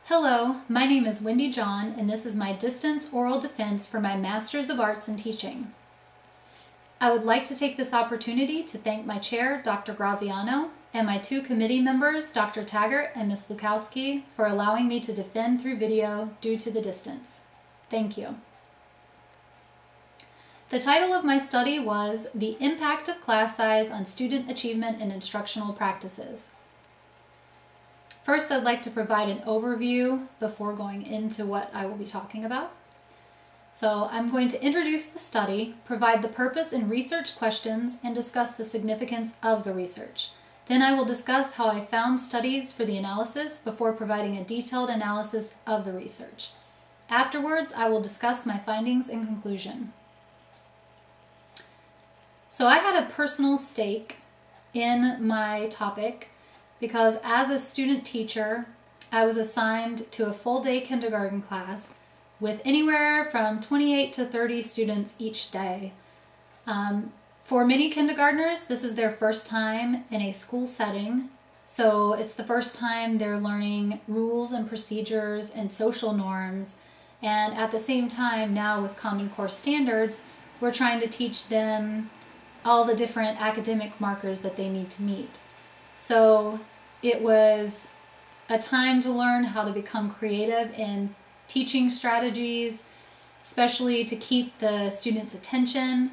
Hello, my name is Wendy John, and this is my distance oral defense for my Master's of Arts in Teaching. I would like to take this opportunity to thank my chair, Dr. Graziano, and my two committee members, Dr. Taggart and Ms. Lukowski, for allowing me to defend through video due to the distance. Thank you. The title of my study was The Impact of Class Size on Student Achievement and Instructional Practices. First, I'd like to provide an overview before going into what I will be talking about. So I'm going to introduce the study, provide the purpose and research questions, and discuss the significance of the research. Then I will discuss how I found studies for the analysis before providing a detailed analysis of the research. Afterwards, I will discuss my findings and conclusion. So I had a personal stake in my topic because as a student teacher, I was assigned to a full-day kindergarten class with anywhere from 28 to 30 students each day. For many kindergartners, this is their first time in a school setting, so it's the first time they're learning rules and procedures and social norms, and at the same time, now with Common Core standards, we're trying to teach them all the different academic markers that they need to meet. So it was a time to learn how to become creative in teaching strategies, especially to keep the students' attention,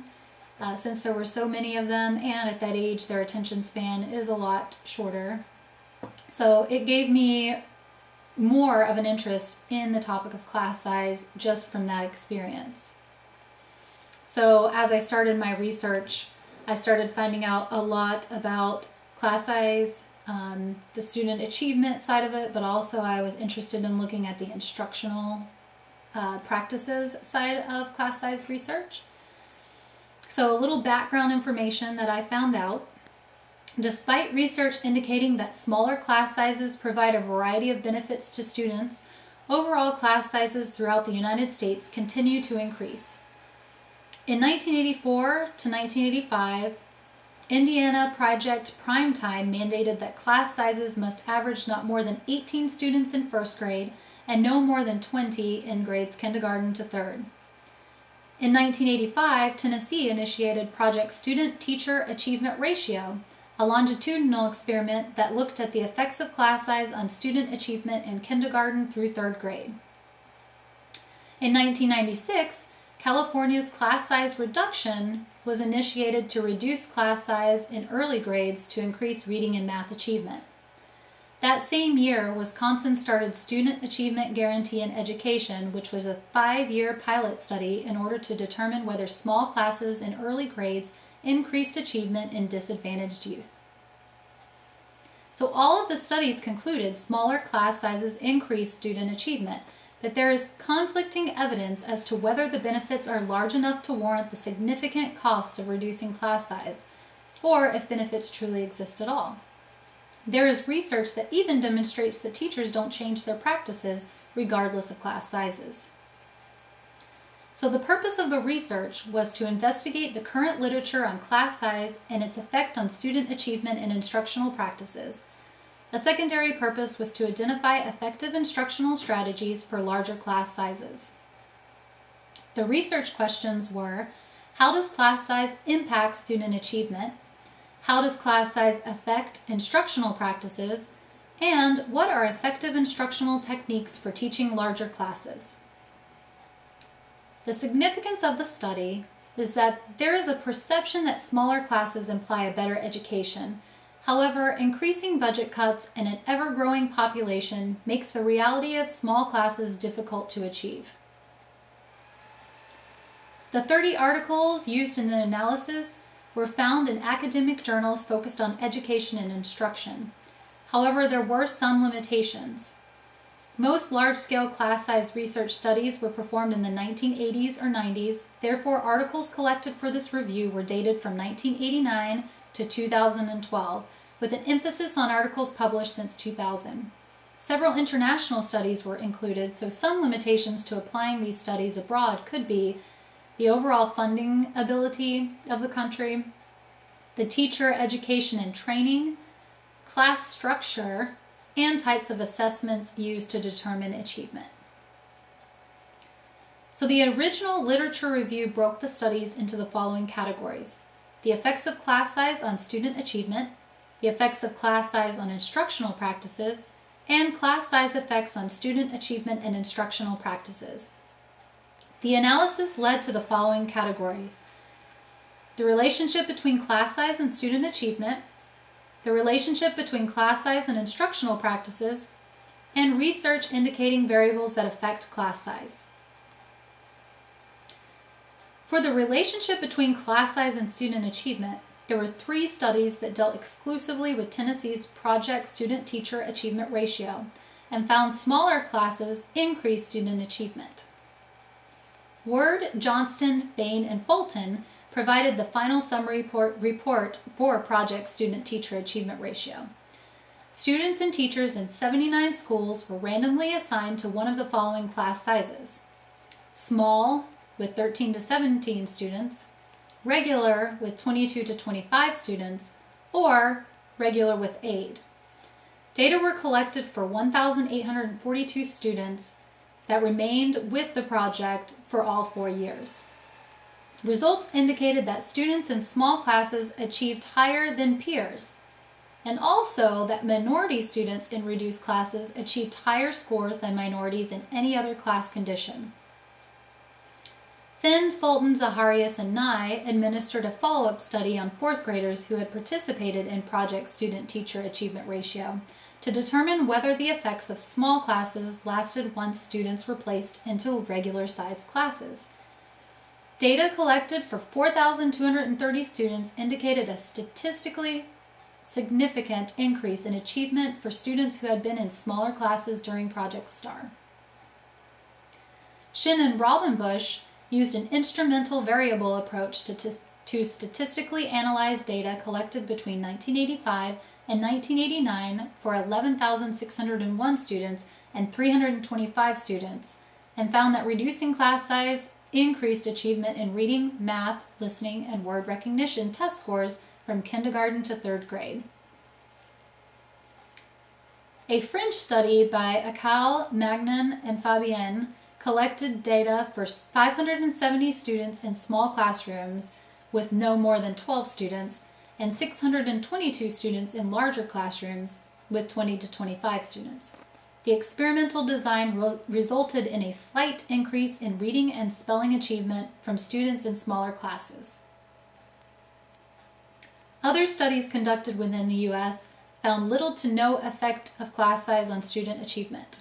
since there were so many of them, and at that age their attention span is a lot shorter. So it gave me more of an interest in the topic of class size just from that experience. So as I started my research, I started finding out a lot about class size, the student achievement side of it, but also I was interested in looking at the instructional practices side of class size research. So a little background information that I found out. Despite research indicating that smaller class sizes provide a variety of benefits to students, overall class sizes throughout the United States continue to increase. In 1984 to 1985, Indiana Project Primetime mandated that class sizes must average not more than 18 students in first grade and no more than 20 in grades kindergarten to third. In 1985, Tennessee initiated Project Student-Teacher Achievement Ratio, a longitudinal experiment that looked at the effects of class size on student achievement in kindergarten through third grade. In 1996, California's class size reduction was initiated to reduce class size in early grades to increase reading and math achievement. That same year, Wisconsin started Student Achievement Guarantee in Education, which was a 5-year pilot study in order to determine whether small classes in early grades increased achievement in disadvantaged youth. So all of the studies concluded smaller class sizes increase student achievement, but there is conflicting evidence as to whether the benefits are large enough to warrant the significant cost of reducing class size, or if benefits truly exist at all. There is research that even demonstrates that teachers don't change their practices regardless of class sizes. So the purpose of the research was to investigate the current literature on class size and its effect on student achievement and instructional practices. A secondary purpose was to identify effective instructional strategies for larger class sizes. The research questions were: how does class size impact student achievement? How does class size affect instructional practices? And what are effective instructional techniques for teaching larger classes? The significance of the study is that there is a perception that smaller classes imply a better education. However, increasing budget cuts and an ever-growing population makes the reality of small classes difficult to achieve. The 30 articles used in the analysis were found in academic journals focused on education and instruction. However, there were some limitations. Most large-scale class size research studies were performed in the 1980s or 90s, therefore articles collected for this review were dated from 1989 to 2012, with an emphasis on articles published since 2000. Several international studies were included, so some limitations to applying these studies abroad could be the overall funding ability of the country, the teacher education and training, class structure, and types of assessments used to determine achievement. So the original literature review broke the studies into the following categories: the effects of class size on student achievement, the effects of class size on instructional practices, and class size effects on student achievement and instructional practices. The analysis led to the following categories: the relationship between class size and student achievement, the relationship between class size and instructional practices, and research indicating variables that affect class size. For the relationship between class size and student achievement, there were 3 studies that dealt exclusively with Tennessee's Project Student-Teacher Achievement Ratio and found smaller classes increased student achievement. Ward, Johnston, Bain, and Fulton provided the final summary report for Project Student-Teacher Achievement Ratio. Students and teachers in 79 schools were randomly assigned to one of the following class sizes: small, with 13 to 17 students, regular with 22 to 25 students, or regular with aid. Data were collected for 1,842 students that remained with the project for all 4 years. Results indicated that students in small classes achieved higher than peers, and also that minority students in reduced classes achieved higher scores than minorities in any other class condition. Finn, Fulton, Zaharias, and Nye administered a follow-up study on 4th graders who had participated in Project Student-Teacher Achievement Ratio to determine whether the effects of small classes lasted once students were placed into regular-sized classes. Data collected for 4,230 students indicated a statistically significant increase in achievement for students who had been in smaller classes during Project STAR. Shin and Raudenbush used an instrumental variable approach to statistically analyze data collected between 1985 and 1989 for 11,601 students and 325 students, and found that reducing class size increased achievement in reading, math, listening, and word recognition test scores from kindergarten to 3rd grade. A fringe study by Akal, Magnan, and Fabienne collected data for 570 students in small classrooms with no more than 12 students and 622 students in larger classrooms with 20 to 25 students. The experimental design resulted in a slight increase in reading and spelling achievement from students in smaller classes. Other studies conducted within the U.S. found little to no effect of class size on student achievement.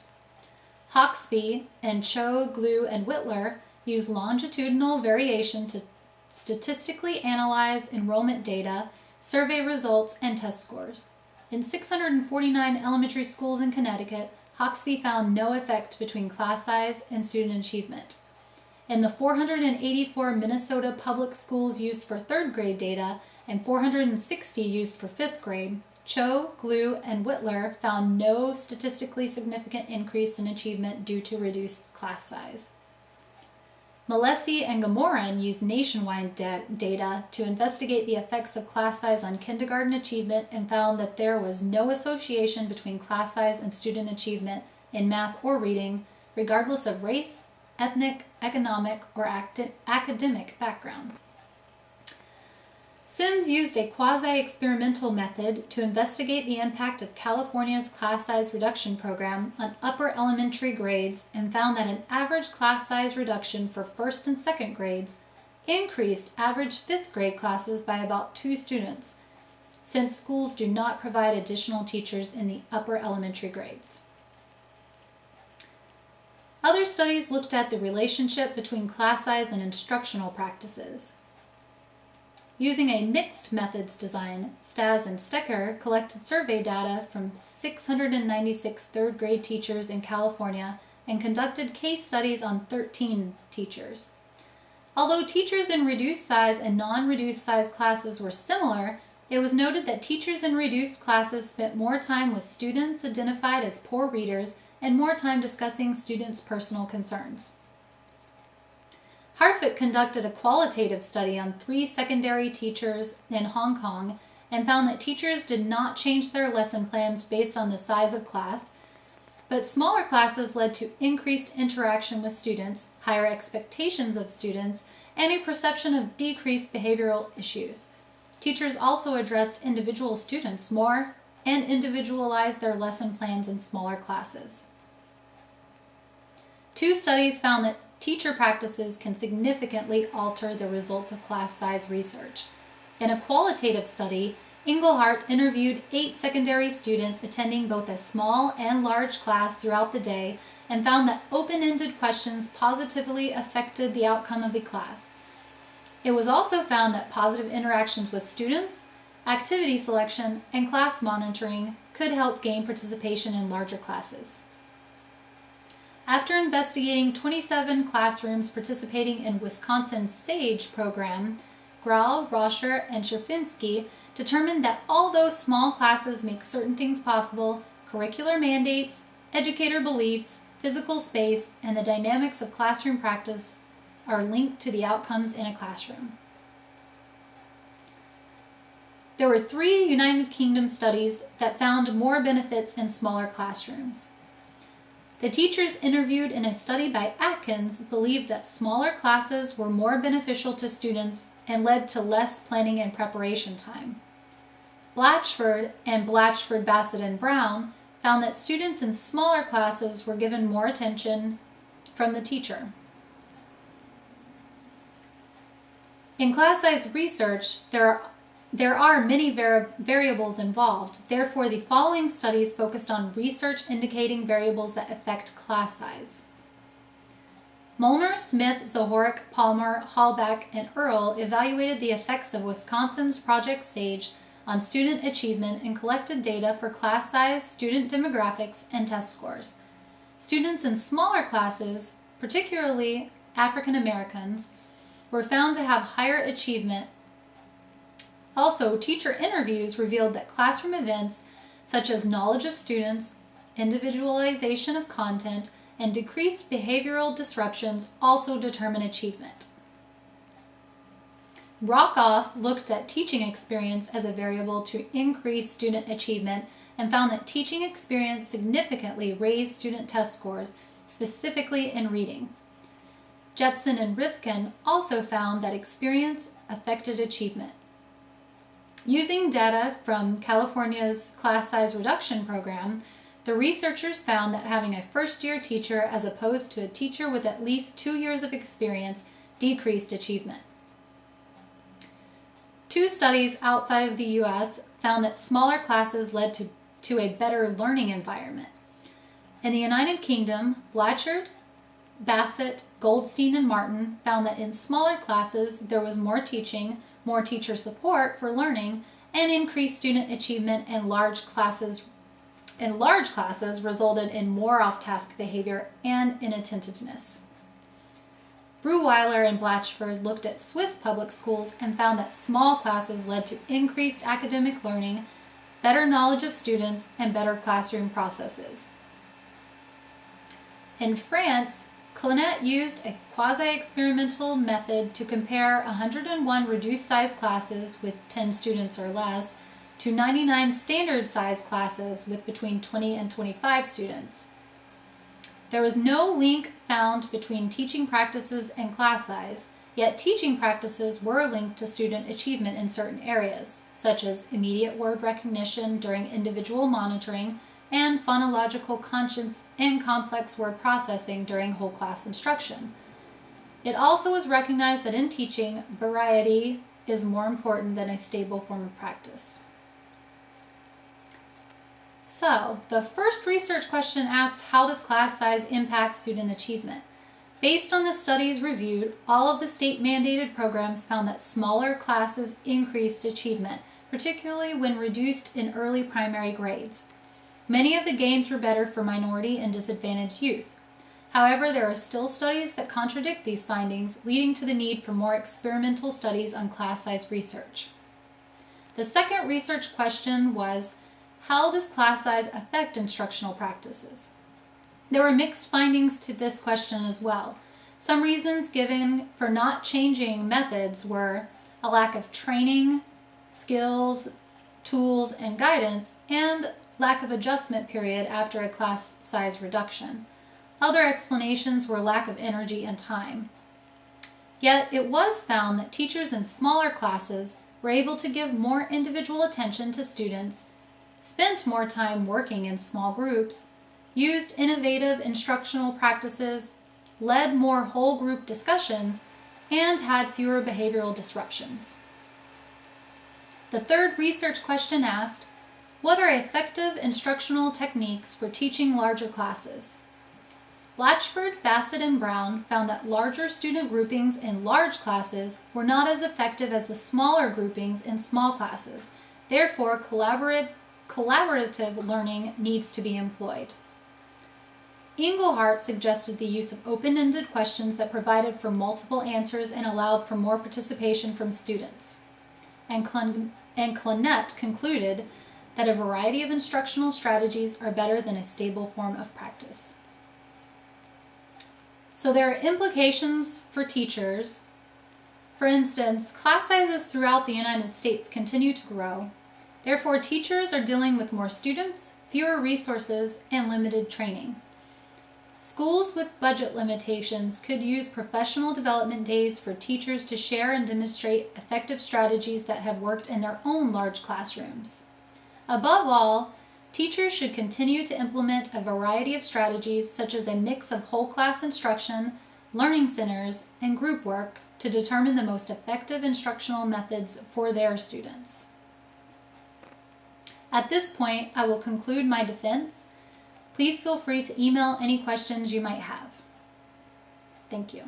Hauksbee and Cho, Glue, and Whitler used longitudinal variation to statistically analyze enrollment data, survey results, and test scores. In 649 elementary schools in Connecticut, Hauksbee found no effect between class size and student achievement. In the 484 Minnesota public schools used for 3rd grade data and 460 used for 5th grade, Cho, Glue, and Whitler found no statistically significant increase in achievement due to reduced class size. Malesi and Gamoran used nationwide data to investigate the effects of class size on kindergarten achievement and found that there was no association between class size and student achievement in math or reading, regardless of race, ethnic, economic, or academic background. Sims used a quasi-experimental method to investigate the impact of California's class size reduction program on upper elementary grades and found that an average class size reduction for 1st and 2nd grades increased average 5th grade classes by about 2 students, since schools do not provide additional teachers in the upper elementary grades. Other studies looked at the relationship between class size and instructional practices. Using a mixed methods design, Stas and Stecker collected survey data from 696 3rd grade teachers in California and conducted case studies on 13 teachers. Although teachers in reduced size and non-reduced size classes were similar, it was noted that teachers in reduced classes spent more time with students identified as poor readers and more time discussing students' personal concerns. Harford conducted a qualitative study on 3 secondary teachers in Hong Kong and found that teachers did not change their lesson plans based on the size of class, but smaller classes led to increased interaction with students, higher expectations of students, and a perception of decreased behavioral issues. Teachers also addressed individual students more and individualized their lesson plans in smaller classes. 2 studies found that teacher practices can significantly alter the results of class size research. In a qualitative study, Engelhardt interviewed 8 secondary students attending both a small and large class throughout the day and found that open-ended questions positively affected the outcome of the class. It was also found that positive interactions with students, activity selection, and class monitoring could help gain participation in larger classes. After investigating 27 classrooms participating in Wisconsin's SAGE program, Grau, Roscher, and Scherfinski determined that although small classes make certain things possible, curricular mandates, educator beliefs, physical space, and the dynamics of classroom practice are linked to the outcomes in a classroom. There were 3 United Kingdom studies that found more benefits in smaller classrooms. The teachers interviewed in a study by Atkins believed that smaller classes were more beneficial to students and led to less planning and preparation time. Blatchford and Blatchford, Bassett, and Brown found that students in smaller classes were given more attention from the teacher. In class size research, there are many variables involved. Therefore, the following studies focused on research indicating variables that affect class size. Molnar, Smith, Zohorik, Palmer, Hallback, and Earl evaluated the effects of Wisconsin's Project SAGE on student achievement and collected data for class size, student demographics, and test scores. Students in smaller classes, particularly African Americans, were found to have higher achievement. Also, teacher interviews revealed that classroom events such as knowledge of students, individualization of content, and decreased behavioral disruptions also determine achievement. Rockoff looked at teaching experience as a variable to increase student achievement and found that teaching experience significantly raised student test scores, specifically in reading. Jepson and Rivkin also found that experience affected achievement. Using data from California's class size reduction program, the researchers found that having a first-year teacher as opposed to a teacher with at least 2 years of experience decreased achievement. 2 studies outside of the U.S. found that smaller classes led to a better learning environment. In the United Kingdom, Blatchford, Bassett, Goldstein, and Martin found that in smaller classes there was more teaching, more teacher support for learning, and increased student achievement, and large classes resulted in more off-task behavior and inattentiveness. Breweiler and Blatchford looked at Swiss public schools and found that small classes led to increased academic learning, better knowledge of students, and better classroom processes. In France, Clinet used a quasi-experimental method to compare 101 reduced-size classes with 10 students or less to 99 standard-size classes with between 20 and 25 students. There was no link found between teaching practices and class size, yet teaching practices were linked to student achievement in certain areas, such as immediate word recognition during individual monitoring and phonological conscience and complex word processing during whole class instruction. It also was recognized that in teaching, variety is more important than a stable form of practice. So, the first research question asked, how does class size impact student achievement? Based on the studies reviewed, all of the state-mandated programs found that smaller classes increased achievement, particularly when reduced in early primary grades. Many of the gains were better for minority and disadvantaged youth. However, there are still studies that contradict these findings, leading to the need for more experimental studies on class size research. The second research question was, how does class size affect instructional practices? There were mixed findings to this question as well. Some reasons given for not changing methods were a lack of training, skills, tools, and guidance, and lack of adjustment period after a class size reduction. Other explanations were lack of energy and time. Yet it was found that teachers in smaller classes were able to give more individual attention to students, spent more time working in small groups, used innovative instructional practices, led more whole group discussions, and had fewer behavioral disruptions. The third research question asked, what are effective instructional techniques for teaching larger classes? Blatchford, Bassett, and Brown found that larger student groupings in large classes were not as effective as the smaller groupings in small classes. Therefore, collaborative learning needs to be employed. Engelhardt suggested the use of open-ended questions that provided for multiple answers and allowed for more participation from students. And Clenette concluded that a variety of instructional strategies are better than a stable form of practice. So there are implications for teachers. For instance, class sizes throughout the United States continue to grow. Therefore, teachers are dealing with more students, fewer resources, and limited training. Schools with budget limitations could use professional development days for teachers to share and demonstrate effective strategies that have worked in their own large classrooms. Above all, teachers should continue to implement a variety of strategies such as a mix of whole class instruction, learning centers, and group work to determine the most effective instructional methods for their students. At this point, I will conclude my defense. Please feel free to email any questions you might have. Thank you.